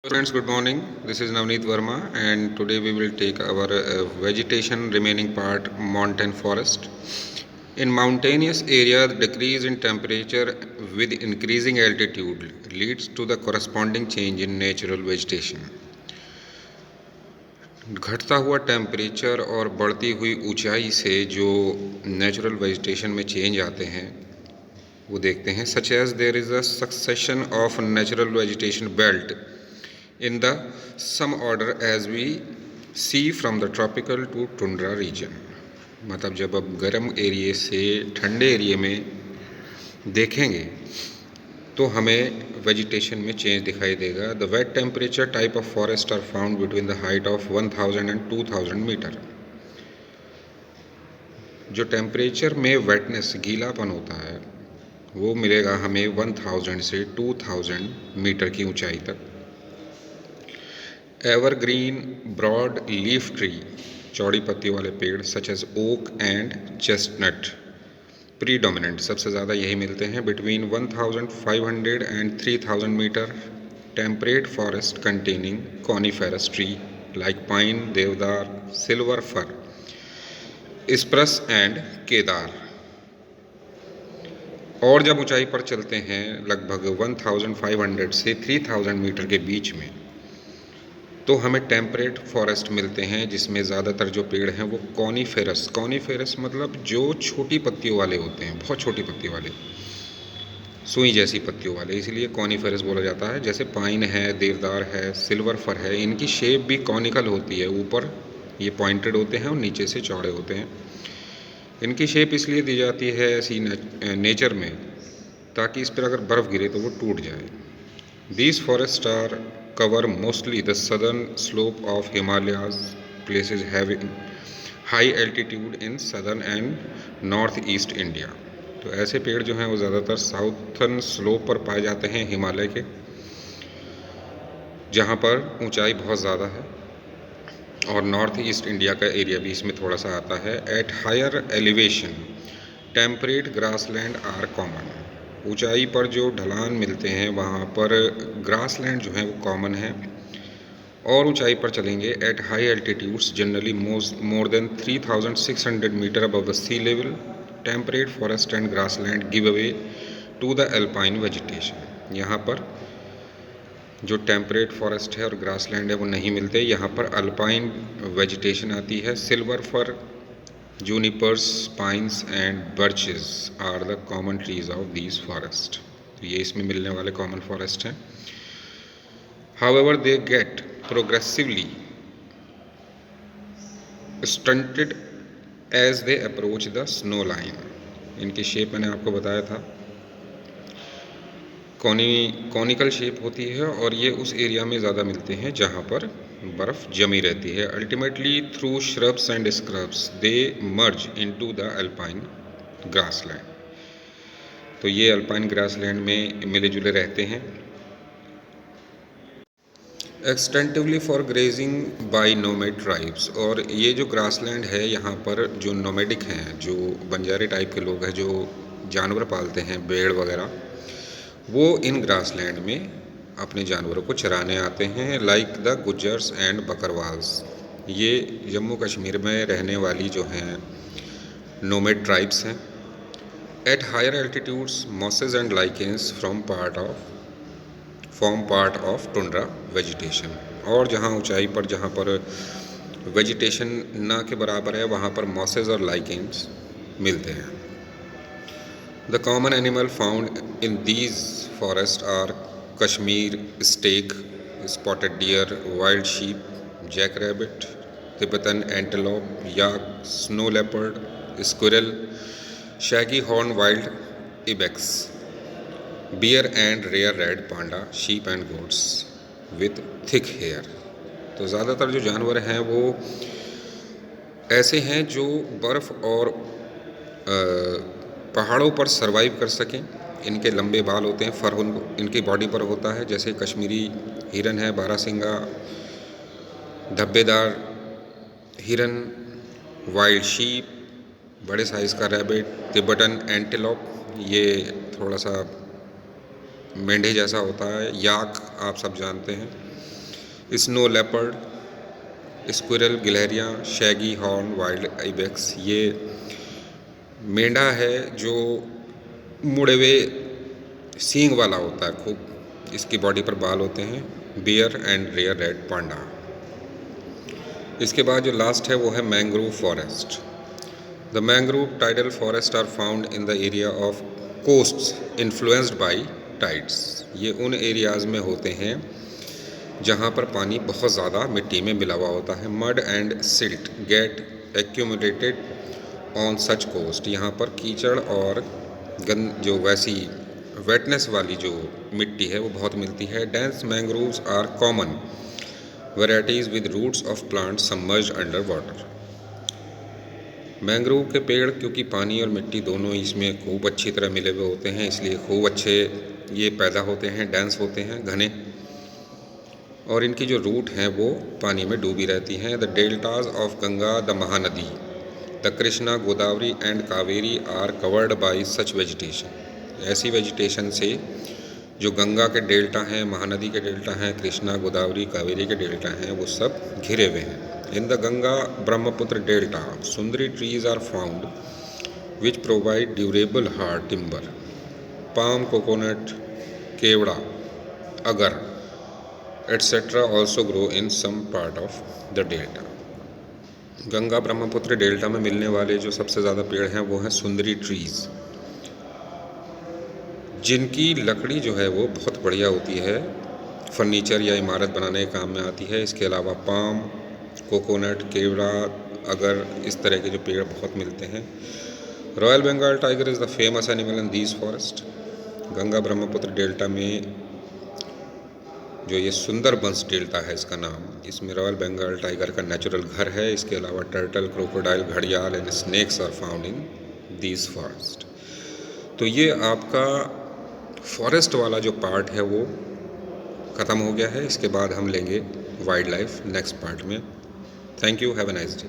Friends, good morning. This is Navneet Verma, and today we will take our vegetation remaining part mountain forest. In mountainous area, the decrease in temperature with increasing altitude leads to the corresponding change in natural vegetation. घटता हुआ temperature और बढ़ती हुई ऊंचाई से जो natural vegetation में change आते हैं वो देखते हैं. Such as there is a succession of natural vegetation belt in the some order as we see from the tropical to tundra region. मतलब जब अब गर्म एरिए से ठंडे एरिए में देखेंगे तो हमें वेजिटेशन में चेंज दिखाई देगा. The wet temperature type of forest are found between the height of 1000 and 2000 metre. जो टेम्परेचर में वेटनेस गीलापन होता है वो मिलेगा हमें 1000 से 2000 मीटर की ऊंचाई तक. एवरग्रीन ब्रॉड लीफ ट्री, चौड़ी पत्ती वाले पेड़ such as oak and chestnut predominant, सबसे ज़्यादा यही मिलते हैं between 1500 and 3000 metre. Temperate forest containing coniferous tree like pine, deodar, silver fir, spruce and cedar. और जब ऊंचाई पर चलते हैं लगभग 1500 से 3000 मीटर के बीच में तो हमें टेम्परेट फॉरेस्ट मिलते हैं जिसमें ज़्यादातर जो पेड़ हैं वो कॉनिफेरस मतलब जो छोटी पत्तियों वाले होते हैं, बहुत छोटी पत्ती वाले, सुई जैसी पत्तियों वाले, इसीलिए कॉनिफेरस बोला जाता है. जैसे पाइन है, देवदार है, सिल्वर फर है, इनकी शेप भी कॉनिकल होती है. ऊपर ये पॉइंटेड होते हैं और नीचे से चौड़े होते हैं. इनकी शेप इसलिए दी जाती है ऐसी नेचर में ताकि इस पर अगर बर्फ़ गिरे तो वो टूट जाए. These forests are cover mostly the southern slope of Himalayas, places having high altitude in southern and northeast India. तो ऐसे पेड़ जो हैं वो ज़्यादातर साउथर्न स्लोप पर पाए जाते हैं हिमालय के, जहाँ पर ऊंचाई बहुत ज़्यादा है, और नॉर्थ ईस्ट इंडिया का एरिया भी इसमें थोड़ा सा आता है. At higher elevation temperate grassland are common. ऊंचाई पर जो ढलान मिलते हैं वहाँ पर ग्रासलैंड जो है वो कॉमन है. और ऊंचाई पर चलेंगे at high altitudes generally more than 3600 metre above the sea level temperate forest and grassland give away to the alpine vegetation. यहाँ पर जो टेम्परेट फॉरेस्ट है और ग्रासलैंड है वो नहीं मिलते, यहाँ पर अल्पाइन वेजिटेशन आती है. Silver fir, junipers, pines and birches are the common trees of these forests. तो ये इसमें मिलने वाले common forest हैं. However, they get progressively stunted as they approach the snow line. इनकी शेप मैंने आपको बताया था, कॉनिकल शेप होती है और ये उस एरिया में ज़्यादा मिलते हैं जहाँ पर बर्फ़ जमी रहती है. Ultimately through shrubs and scrubs they merge into the alpine grassland. तो ये अल्पाइन ग्रासलैंड में मिले जुले रहते हैं. Extensively for grazing by nomad tribes. और ये जो ग्रासलैंड है यहाँ पर जो नोमैडिक हैं, जो बंजारे टाइप के लोग हैं जो जानवर पालते हैं, भेड़ वगैरह, वो इन ग्रासलैंड में अपने जानवरों को चराने आते हैं. Like the Gujjars and Bakarwals. ये जम्मू कश्मीर में रहने वाली जो हैं नोमैड ट्राइब्स हैं. At higher altitudes mosses and lichens form part of tundra vegetation. और जहाँ ऊंचाई पर जहाँ पर वेजिटेशन ना के बराबर है वहाँ पर मॉसेस और लाइकेंस मिलते हैं. The common animal found in these forests are Kashmir stag, spotted deer, wild sheep, jackrabbit, Tibetan antelope, yak, snow leopard, squirrel, shaggy horned wild ibex, bear and rare red panda, sheep and goats with thick hair. तो ज़्यादातर जो जानवर हैं वो ऐसे हैं जो बर्फ़ और पहाड़ों पर सरवाइव कर सकें. इनके लंबे बाल होते हैं, फर इनकी बॉडी पर होता है. जैसे कश्मीरी हिरन है, बारासिंगा, धब्बेदार हिरन, वाइल्ड शीप, बड़े साइज़ का रैबिट, तिब्बतन एंटेलोप, ये थोड़ा सा मेंढे जैसा होता है. याक आप सब जानते हैं. स्नो लेपर्ड, स्क्विरल, गिलहरियाँ, शैगी हॉर्न वाइल्ड आइबेक्स, ये मेंढा है जो मुड़े हुए सींग वाला होता है, खूब इसकी बॉडी पर बाल होते हैं। Bear and rare red panda. इसके बाद जो लास्ट है वो है mangrove forest. The mangrove tidal forest are found in the area of coasts influenced by tides. ये उन एरियाज़ में होते हैं जहाँ पर पानी बहुत ज़्यादा मिट्टी में मिला हुआ होता है। Mud and silt get accumulated on such coast. यहाँ पर कीचड़ और जो वैसी वेटनेस वाली जो मिट्टी है वो बहुत मिलती है। Dense mangroves are common varieties with roots of plant submerged under water. Mangrove के पेड़ क्योंकि पानी और मिट्टी दोनों इसमें खूब अच्छी तरह मिले हुए होते हैं, इसलिए खूब अच्छे ये पैदा होते हैं, डेंस होते हैं, घने, और इनकी जो रूट हैं वो पानी में डूबी रहती हैं। The deltas of Ganga, the Mahanadi, the Krishna, Godavari and Kaveri are covered by such vegetation. ऐसी वेजिटेशन से जो गंगा के डेल्टा हैं, महानदी के डेल्टा हैं, कृष्णा, गोदावरी, कावेरी के डेल्टा हैं, वो सब घिरे हुए हैं। In the Ganga Brahmaputra delta sundari trees are found which provide durable hard timber. Palm, coconut, kewda, agar etcetera also grow in some part of the delta. Ganga Brahmaputra delta में मिलने वाले जो सबसे ज़्यादा पेड़ हैं वो हैं सुंदरी ट्रीज़, जिनकी लकड़ी जो है वो बहुत बढ़िया होती है, फर्नीचर या इमारत बनाने के काम में आती है। इसके अलावा पाम, कोकोनट, केवड़ा, अगर, इस तरह के जो पेड़ बहुत मिलते हैं। Royal Bengal tiger is the famous animal in these forest. Ganga Brahmaputra delta में जो ये सुंदरबंस डेल्टा है इसका नाम, इसमें रॉयल बंगाल टाइगर का नेचुरल घर है। इसके अलावा टर्टल, क्रोकोडाइल, घड़ियाल and snakes are found in these forest. तो ये आपका फॉरेस्ट वाला जो पार्ट है वो ख़त्म हो गया है। इसके बाद हम लेंगे वाइल्ड लाइफ नेक्स्ट पार्ट में। Thank you, have a nice day.